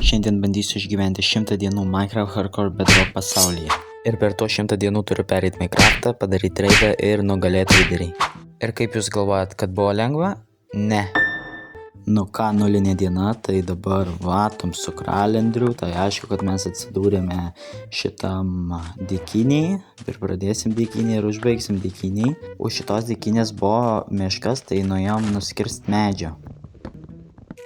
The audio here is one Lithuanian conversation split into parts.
Šiandien bandysiu išgyventi 100 dienų Minecraft Hardcore Bedrock pasaulyje. Ir per to 100 dienų turiu perėti Minecraftą, padaryti raidą ir nugalėti lyderį. Ir kaip jūs galvojat, kad buvo lengva? Ne. Nu ką, nulinė diena, tai dabar vatom su kralendriu, tai aišku, kad mes atsidūrėme šitam dykiniai ir pradėsim dykiniai ir užbaigsim dykiniai. Už šitos dykinės buvo miškas, tai nuėjom nuskirst medžio.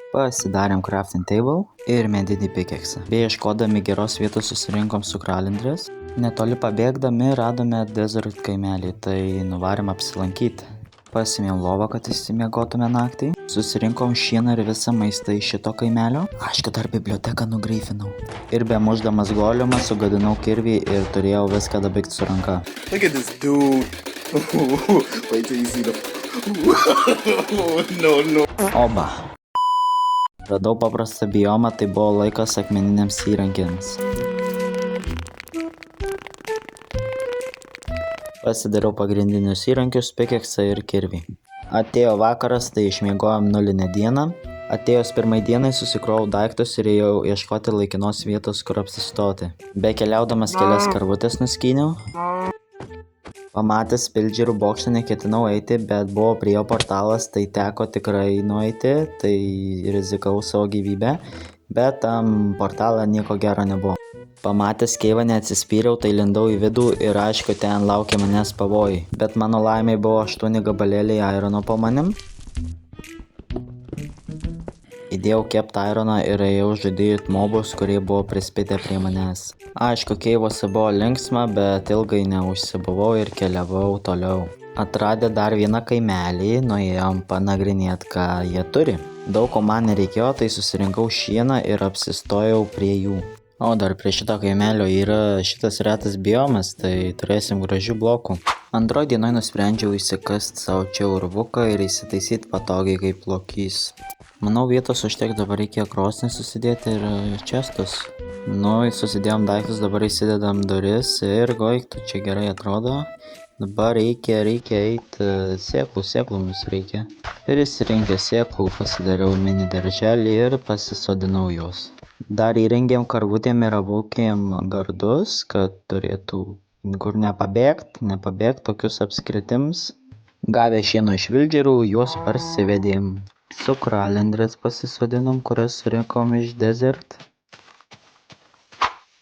Pasidarėm crafting table ir medinį pickaxe. Bei ieškodami geros vietos susirinkom su kralendrės. Netoli pabėgdami radome desert kaimelį, tai nuvarėm apsilankyti. Pasimėm lovą, kad įsimiegotume naktį. Susirinkom šieną ir visą maistą iš šito kaimelio. Aišku, dar biblioteką nugreifinau. Ir be muždamas golemą sugadinau kirvį ir turėjau viską dabaigti su ranka. Look at this dude. Wait till you see the... No. Oba. Radau paprastą biomą, tai buvo laikas akmeniniams įrankiams. Pasidariau pagrindinius įrankius, pickaxą ir kirvį. Atėjo vakaras, tai išmiegojom nulinę dieną. Atėjus pirmai dienai susikrovau daiktus ir ėjau ieškoti laikinos vietos, kur apsistoti. Be keliaudamas kelias karvutės nuskyniau. Pamatęs pillagerų bokštą neketinau eiti, bet buvo prie jo portalas, tai teko tikrai nueiti, tai rizikavau savo gyvybę, bet tam portalą nieko gero nebuvo. Pamatęs keivą neatsispyriau, tai lindau į vidų ir aišku, ten laukė manęs pavojai, bet mano laimei buvo 8 gabalėliai irono po manim. Įdėjau kept ironą ir ėjau žudyti mobus, kurie buvo prispėtę prie manęs. Aišku, keivose buvo linksma, bet ilgai neužsibuvau ir keliavau toliau. Atradę dar vieną kaimelį, nuėjom panagrinėti, ką jie turi. Daug ko man nereikėjo, tai susirinkau šieną ir apsistojau prie jų. O dar prie šito kaimelio yra šitas retas biomas, tai turėsim gražių blokų. Antroj dienoj nusprendžiau įsikast savo čia urvuką ir įsitaisyti patogiai kaip lokys. Manau, vietos užteks, dabar reikia krosnį susidėti ir čestus. Nu, susidėjom daiktus, dabar įsidedam duris ir goiktų, čia gerai atrodo. Dabar reikia eiti sėklų mums reikia. Ir įsirinkti sėklų, pasidariau mini darželį ir pasisodinau juos. Dar įrengėm karvutėm ir avukėm gardus, kad turėtų kur nepabėgt tokius apskritims. Gavę šieno iš villagerių, juos parsivedėm. Su kralendrės pasisodinom, kurias surinkom iš desert.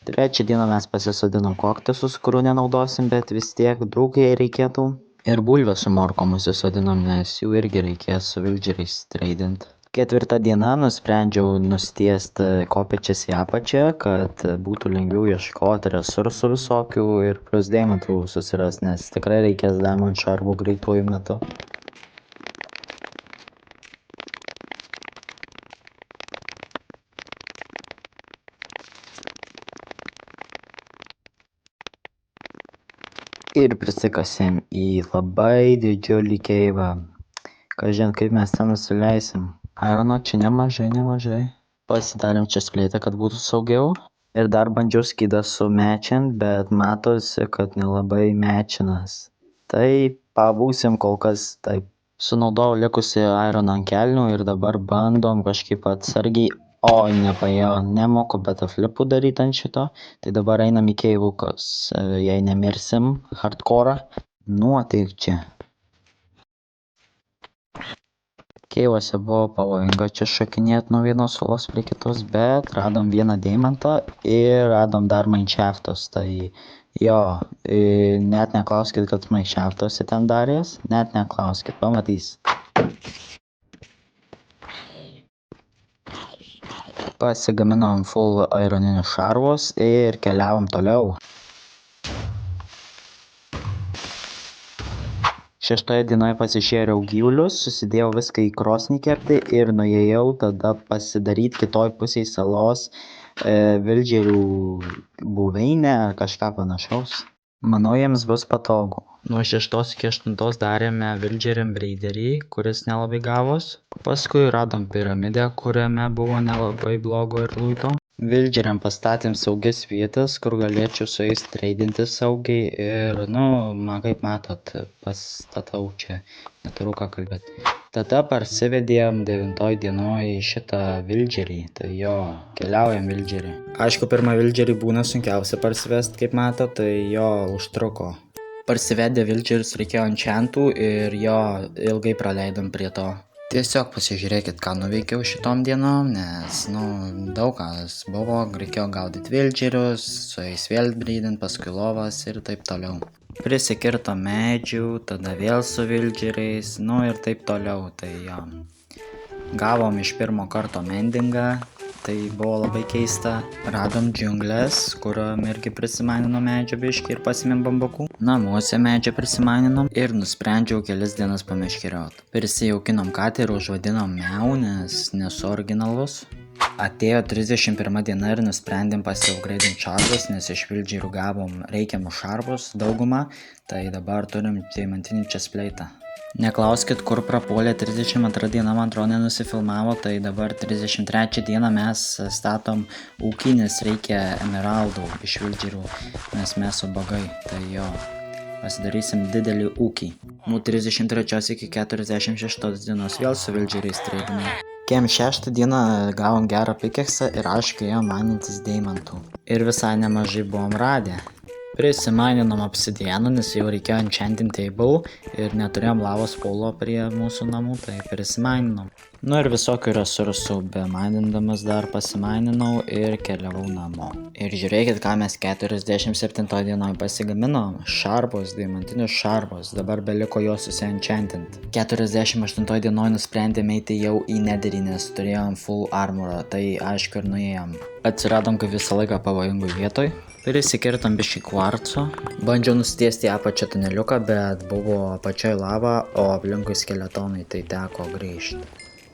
Trečią dieną mes pasisodinom koktesus, kurių nenaudosim, bet vis tiek draugai reikėtų. Ir bulvę su morkom susisodinom, nes jų irgi reikės su villageriais treidint. Ketvirtą dieną nusprendžiau nustiesti kopėčias į apačią, kad būtų lengviau ieškoti resursų visokių ir plus deimantų susiras, nes tikrai reikės diamond sharpų greituoju metu. Ir prisikasėm į labai didžiulį keivą. Kažin kaip mes ten nusileisim. Irono čia nemažai. Pasidarėm čia sklėtę, kad būtų saugiau. Ir dar bandžiau skydą sumečint, bet matosi, kad nelabai mečinas. Tai pabūsim kol kas taip. Sunaudojau likusi ironą ant kelnių ir dabar bandom kažkaip atsargiai. O, nepaėjo, nemoku betaflipų daryti ant šito. Tai dabar einam į keivukus, jei nemirsim hardcore. Nuotaik čia. Keivuose buvo pavojinga čia šokinėti nuo vienos sulos prie kitos, bet radom vieną deimantą ir radom dar mineshaftus. Tai jo, net neklauskit, kad mineshaftuose ten darės, net neklauskit, pamatys. Pasigaminom full ironinius šarvus ir keliavom toliau. Šeštoje dienoje pasišėriau gyvulius, susidėjau viską į krosnį kepti ir nuėjau tada pasidaryti kitoj pusėj salos villagerių buveinę ar kažką panašaus. Manau, jiems bus patogu. Nuo 6 iki 8 darėme villageriam raiderį, kuris nelabai gavos. Paskui radom piramidę, kuriame buvo nelabai blogo ir luito. Villageriam pastatėm saugias vietas, kur galėčiau su jais treidinti saugiai ir, man kaip matot, pastatau čia, neturiu ką kalbėti. Tada parsivedėm 9 dienoj šitą vildžerį, tai jo, keliaujam vildžerį. Aišku, pirmą vildžerį būna sunkiausia parsivest, kaip mato, tai jo užtruko. Parsivedė vildžeris reikėjo enchantų ir jo ilgai praleidom prie to. Tiesiog pasižiūrėkit, ką nuveikiau šitom dienom, nes, daug kas buvo, reikėjo gaudyti vildžerius, su jais vėl brydint, paskui lovas ir taip toliau. Prisikirto medžių, tada vėl su vildžeriais, ir taip toliau, tai jo. Gavom iš pirmo karto mendingą, tai buvo labai keista. Radom džiunglės, kuriuom irgi prisimaninom medžio biškį ir pasimėm bambukų. Namuose medžio prisimaninom ir nusprendžiau kelias dienas pameškeriot. Prisijaukinom katę ir užvadinom Miau, nes nesu originalus. Atėjo 31 diena ir nusprendėm pasiupgradint šarvus, nes iš vildžerių gavom reikiamus šarvus, daugumą, tai dabar turim deimantinį chestplate'ą. Neklauskit, kur prapuolė 32 diena, man atrodo, nenusifilmavo, tai dabar 33 dieną mes statom ūkį, nes reikia emeraldų iš vildžerių, nes mes ubagai, tai jo, pasidarysim didelį ūkį. Nuo 33 iki 46 dienos vėl su vildžeriais treidinam. Kiem 6 dieną gavom gerą pikeksą ir aišku ėjom manintis deimantų. Ir visai nemažai buvom radę. Prisimaninom obsidianą, nes jau reikėjo enchanting table ir neturėjom lavos polo prie mūsų namų, tai prisimaninom. Ir visokių resursų, be manindamas dar pasimaninau ir keliavau namo. Ir žiūrėkit, ką mes 47 dienoj pasigaminom. Šarvus, deimantinius šarvus, dabar beliko juos susi-enchantinti. 48 dienoj nusprendėm eiti jau į netherį, nes turėjom full armorą, tai aišku ir nuėjom. Atsiradom kaip visą laiką pavojingų vietoj. Prisikirtom biškį kvarco. Bandžiau nusitiesti apačią tuneliuką, bet buvo apačioj lava, o aplinkui skeletonai, tai teko grįžti.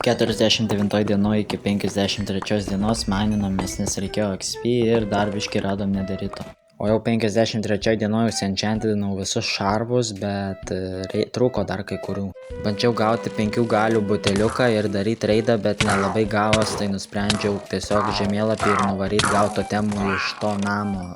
49 dienoj iki 53 dienos maninomės, nes reikėjo XP ir dar biškį radom nederito. O jau 53 dienoj užsienčantinau visus šarvus, bet trūko dar kai kurių. Bandžiau gauti 5 galių buteliuką ir daryti reidą, bet nelabai gavos, tai nusprendžiau tiesiog žemėlapį ir nuvaryti gauto temų iš to namo.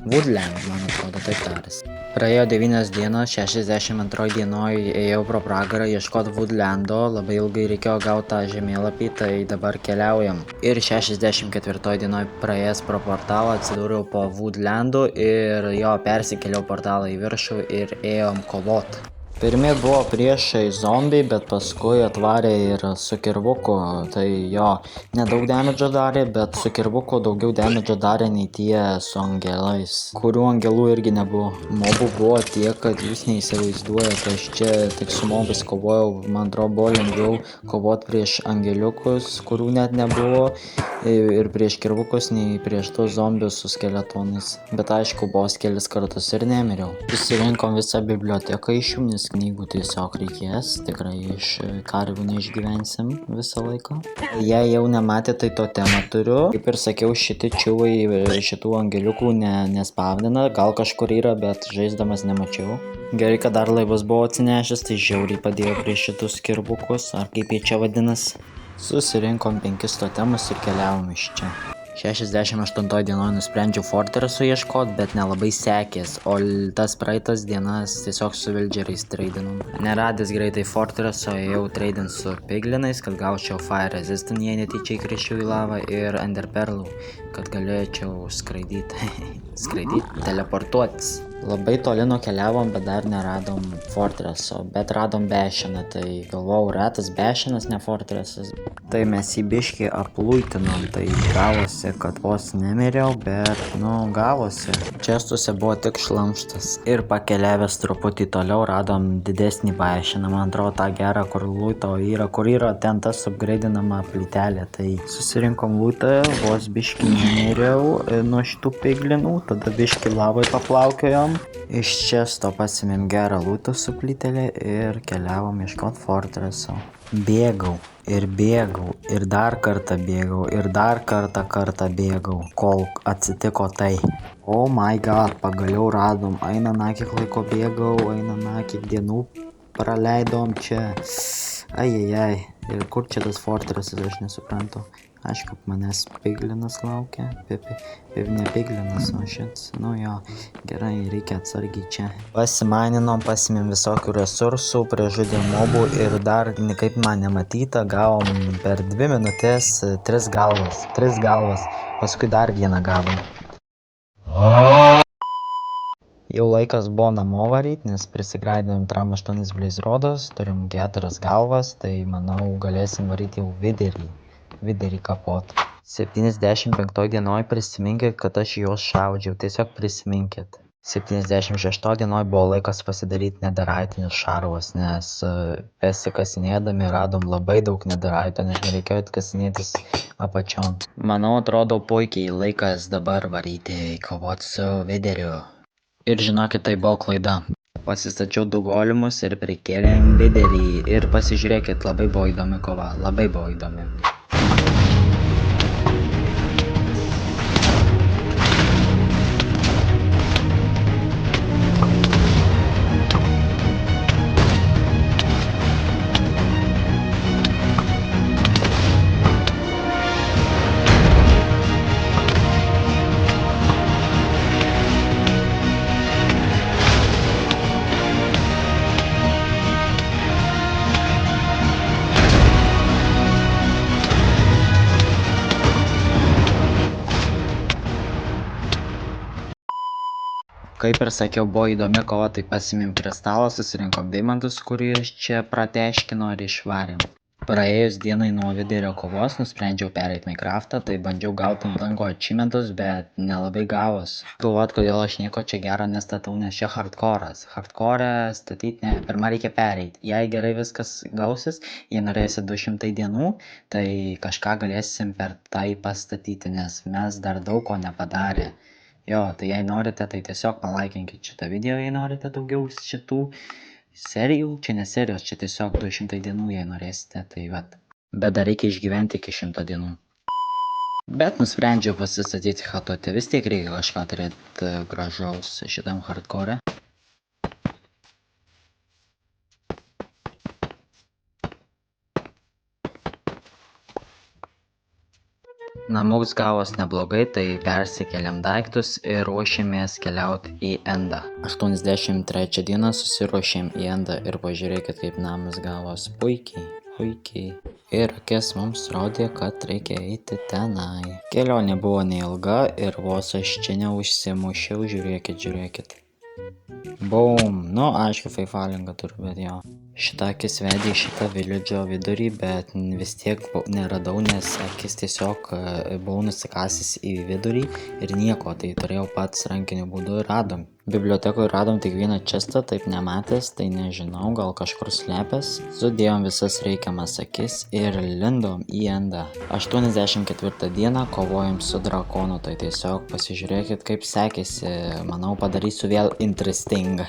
Woodland, man atrodo, taip taris. Praėjo 9 dienos, 62 dienoj ėjau pro pragarą ieškot Woodlando, labai ilgai reikėjo gauti tą žemėlapį, tai dabar keliaujam. Ir 64 dienoj praėjęs pro portalą atsidūriau po Woodlandu ir jo persikėliau portalą į viršų ir ėjom kovot. Pirmi buvo priešai zombiai, bet paskui atvarė ir su kirvuku, tai jo, nedaug damedžio darė, bet su kirvuku daugiau damedžio darė nei tie su angelais, kurių angelų irgi nebuvo. Mobų buvo tiek, kad jūs neįsivaizduojate, aš čia tik su mobais kovojau, man atrodo buvo lengviau kovot prieš angeliukus, kurių net nebuvo, ir prieš kirvukus, nei prieš tos zombius su skeletonais. Bet aišku, vos kelis kartus ir nemiriau. Susirinkom visą biblioteką iš jų, nes knygų tiesiog reikės, tikrai iš karvių neišgyvensim visą laiką. Jei jau nematėte, tai to temą turiu. Kaip ir sakiau, šitie čiuvai šitų angeliukų nespavdina, gal kažkur yra, bet žaisdamas nemačiau. Gerai, kad dar laivas buvo atsinešęs, tai žiauriai padėjo prie šitus kirvukus, ar kaip jie čia vadinasi. Susirinkom 5 totemus ir keliavom iš čia. 68 dienoj nusprendžiau fortresų ieškot, bet nelabai sekės, o tas praeitas dienas tiesiog su vildžeriais treidinom. Neradęs greitai fortreso, ėjau treidint su piglinais, kad gaučiau fire resistant, jei netyčia įkriščiau į lavą, ir enderperlų, kad galėčiau skraidyti, teleportuotis. Labai toli nukeliavom, bet dar neradom fortreso, bet radom bešiną, tai galvojau, retas bešinas, ne fortresas. Tai mes jį biškį apluitinom, tai gavosi, kad vos nemiriau, bet, gavosi. Čestuose buvo tik šlamštas. Ir pakeliavęs truputį toliau radom didesnį bešiną, man atrodo, tą gerą, kur lūto yra, kur yra ten tas upgraidinama plytelė. Tai susirinkom lūtą, vos biškį nemiriau nuo šitų piglinų, tada biškį lavai paplaukiojom. Iš često pasimėm gerą lūtą su plytelė ir keliavom ieškot fortreso. Bėgau ir dar kartą bėgau ir dar kartą bėgau, kol atsitiko tai. Oh my god, pagaliau radom, eina kiek laiko bėgau, eina kiek dienų praleidom čia. Ai, ir kur čia tas fortresas, aš nesuprantu. Aišku, manęs piglinas laukia. Ne piglinas, o šits. Nu jo, gerai, reikia atsargiai čia. Pasimaninom, pasimėm visokių resursų, prižudėm mobų ir dar, kaip man nematyta, gavom per 2 minutės 3 galvas. 3 galvas. Paskui dar vieną gavom. Jau laikas buvo namo varyt, nes prisigraidėm tram 8 blizrodos, turim 4 galvas, tai manau galėsim varyti jau viderį kapot. 75 dienoj prisiminkit, kad aš juos šaudžiau, tiesiog prisiminkit. 76 dienoj buvo laikas pasidaryti nederaitinius šarvus, nes besikasinėdami radom labai daug nederaito, nes nereikėjo atkasinėtis apačion. Manau, atrodo puikiai, laikas dabar varyti kovoti su videriu. Ir žinokit, tai buvo klaida. Pasistačiau 2 golimus ir prikėlėm viderį ir pasižiūrėkit, labai buvo įdomi kova, labai buvo įdomi. Kaip ir sakiau, buvo įdomi kova, tai pasimėm kristalą, susirinkom deimantus, kuriuos čia prateškino ir išvarėm. Praėjus dienai nuo viderio kovos nusprendžiau pereiti Minecraftą, tai bandžiau gauti ant lango achievementus, bet nelabai gavos. Galvot, kodėl aš nieko čia gero nestatau, nes čia hardcore'as. Hardcore statyti ne, pirma reikia pereiti. Jei gerai viskas gausis, jei norėsi 200 dienų, tai kažką galėsim per tai pastatyti, nes mes dar daug ko nepadarė. Jo, tai jei norite, tai tiesiog palaikinkit šitą video, jei norite daugiau šitų serijų. Čia ne serijos, čia tiesiog 200 dienų, jei norėsite, tai vat. Bet dar reikia išgyventi iki 100 dienų. Bet nusprendžiau pasistatyti chatuotę, vis tiek reikia kažką turėti gražaus šitam hardcore. Namus gavos neblogai, tai persikėlėm daiktus ir ruošėmės keliauti į endą. 83 dieną susiruošėm į endą ir pažiūrėkit, kaip namas gavos puikiai. Ir akis mums rodė, kad reikia eiti tenai. Kelionė buvo neilga ir vos aš čia neužsimušiau, žiūrėkit. Boom, nu aišku, faifalingą turiu, bet jo. Šitą akis vedė į šitą viledžo vidurį, bet vis tiek neradau, nes akis tiesiog buvau nusikasęs į vidurį ir nieko, tai turėjau pats rankiniu būdu ir radom. Bibliotekoje radom tik vieną čestą, taip nematęs, tai nežinau, gal kažkur slėpęs. Sudėjom visas reikiamas akis ir lindom į endą. 84 dieną kovojom su drakonu, tai tiesiog pasižiūrėkit, kaip sekėsi. Manau, padarysiu vėl interesting.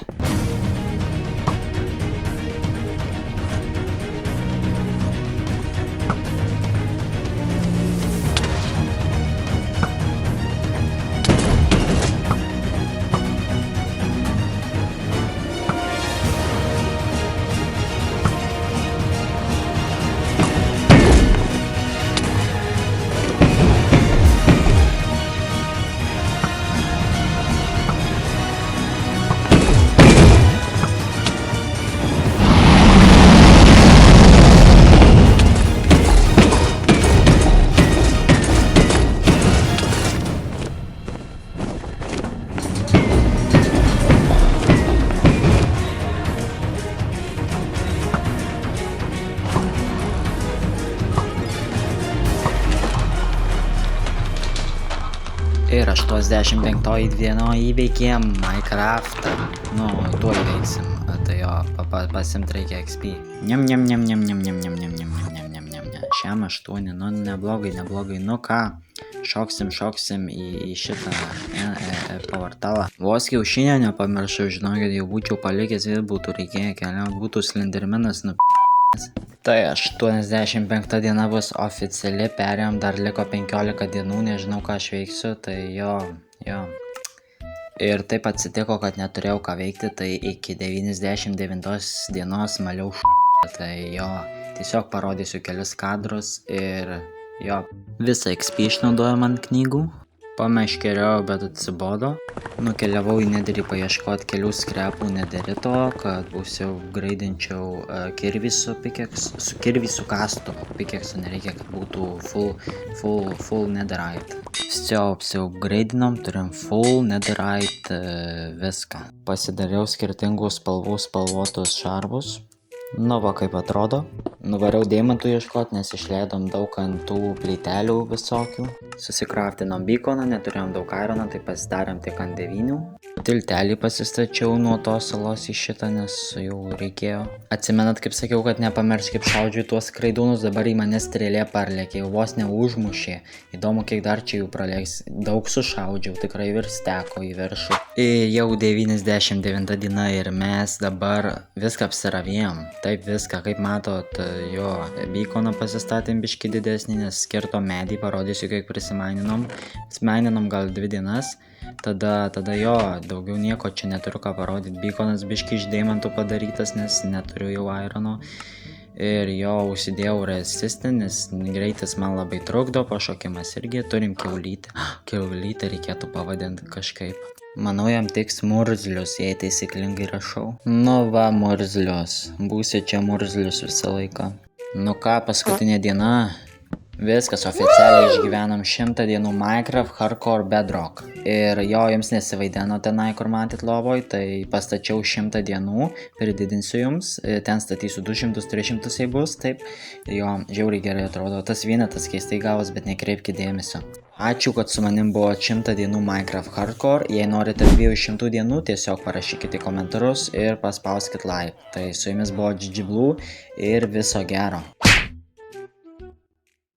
Ir 85 dienoj įveikėm Minecraftą. Nu, tuo įveiksim. Tai jo, pasimt reikia XP. Niam. Šiam 8, nu neblogai. Nu ką, šoksim į šitą pavartalą. Vos kiaušinio nepamiršau, žinokit, jau būčiau palikęs, vėl būtų reikėję keliauti, būtų slendermenas Tai 85 diena bus oficiali, perėjom, dar liko 15 dienų, nežinau ką aš veiksiu, tai jo. Ir taip atsitiko, kad neturėjau ką veikti, tai iki 99 dienos maliau tai jo. Tiesiog parodysiu kelius kadrus ir Jo, visą XP išnaudojom ant knygų. Pameškeriau, bet atsibodo. Nukeliavau į Netherį paieškoti kelių skrepų Netherito, kad užsiupgraidinčiau kirvį su pickaxe, su kirvį su kastu. Pickaxe nereikia, kad būtų full Netherite. Apsiupgraidinom, turim full Netherite viską. Pasidariau skirtingų spalvų spalvotus šarvus. Nu va, kaip atrodo. Nuvariau deimantų ieškot, nes išleidom daug ant tų plytelių visokių. Susikraftinom beaconą, neturėjom daug irono, tai pasidarėm tik ant 9. Tiltelį pasistačiau nuo tos salos į šitą, nes jau reikėjo. Atsimenat, kaip sakiau, kad nepamiršk, kaip šaudžiu tuos skraidūnus, dabar į mane strėlė parlėkė, jau vos neužmušė. Įdomu, kiek dar čia jų pralėks. Daug sušaudžiau, tikrai virs teko į viršų. Ir jau 99 diena ir mes dabar viską apsiravėjom. Taip viską, kaip matot, jo, beaconą pasistatėm biškį didesnį, nes skirto medį, parodysiu, kiek prisimaninom. Smaninom gal 2 dienas. Tada jo, daugiau nieko čia neturiu ką parodyti. Beaconas biškį iš deimantų padarytas, nes neturiu jau irono. Ir jo, užsidėjau resistant, nes greitis man labai trukdo, pašokimas irgi. Turim kiaulytę. Kiaulytę reikėtų pavadinti kažkaip. Manau, jam tiks murzlius, jei taisyklingai rašau. Nu va, murzlius. Būsi čia murzlius visą laiką. Nu ką, paskutinė diena. Viskas, oficialiai išgyvenom 100 dienų Minecraft Hardcore Bedrock. Ir jo, jums nesivaideno tenai, kur matyt lovoj, tai pastačiau 100 dienų, prididinsiu jums, ten statysiu 200-300 jei bus, taip. Jo, žiauriai gerai atrodo, tas vienetas keistai gavos, bet nekreipkite dėmesio. Ačiū, kad su manim buvo 100 dienų Minecraft Hardcore, jei norite 200 dienų, tiesiog parašykite komentarus ir paspauskite like. Tai su jumis buvo GG Blue ir viso gero.